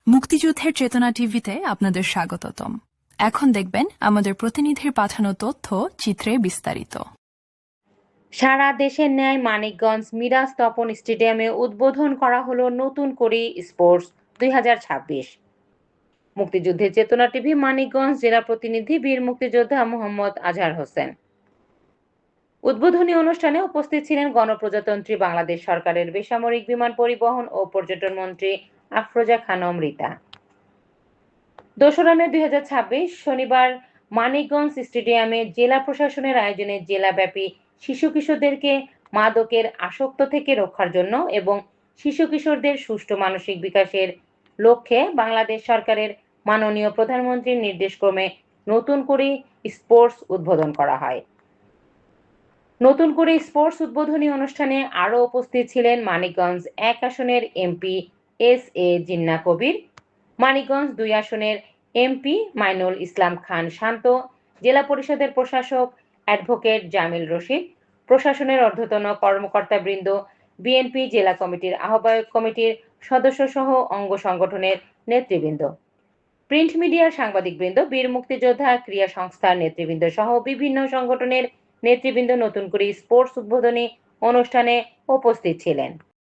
মুক্তিযুদ্ধের চেতনা টিভিতে আপনাদের স্বাগতম। এখন দেখবেন আমাদের প্রতিনিধির পাঠানো তথ্য চিত্রে বিস্তারিত। সারা দেশের ন্যায় মানিকগঞ্জ মিরাজ তপন স্টেডিয়ামে উদ্বোধন করা হলো নতুন করে স্পোর্টস 2026। মুক্তিযুদ্ধের চেতনা টিভি মানিকগঞ্জ জেলা প্রতিনিধি বীর মুক্তিযোদ্ধা মোহাম্মদ আজহার হোসেন। উদ্বোধনী অনুষ্ঠানে উপস্থিত ছিলেন গণপ্রজাতন্ত্রী বাংলাদেশ সরকারের বেসামরিক বিমান পরিবহন ও পর্যটন মন্ত্রী আফরোজা খানম রিতা। 2রা মে 2026 শনিবার মানিকগঞ্জ স্টেডিয়ামে জেলা প্রশাসনের আয়োজনে জেলাব্যাপী শিশু কিশোরদেরকে মাদকের আসক্ত থেকে রক্ষার জন্য এবং শিশু কিশোরদের সুষ্ঠু মানসিক বিকাশের লক্ষ্যে বাংলাদেশ সরকারের মাননীয় প্রধানমন্ত্রীর নির্দেশক্রমে নতুন করে স্পোর্টস উদ্বোধন করা হয়। নতুন করে স্পোর্টস উদ্বোধনী অনুষ্ঠানে আরও উপস্থিত ছিলেন মানিকগঞ্জ 1 আসনের এমপি এস.এ. জিন্নাহ কবির, মানিকগঞ্জ 2 আসনের এমপি মাইনুল ইসলাম খান শান্ত, জেলা পরিষদের প্রশাসক অ্যাডভোকেট জামিল রশিদ, প্রশাসনের ঊর্ধ্বতন কর্মকর্তাবৃন্দ, বিএনপি জেলা কমিটির আহ্বায়ক কমিটির সদস্যসহ অঙ্গ সংগঠনের নেতৃবৃন্দ, প্রিন্ট মিডিয়ার সাংবাদিকবৃন্দ, বীর মুক্তিযোদ্ধা ক্রীড়া সংস্থার নেতৃবৃন্দ সহ বিভিন্ন সংগঠনের নেতৃবৃন্দ নতুন করে স্পোর্টস উদ্বোধনী অনুষ্ঠানে উপস্থিত ছিলেন।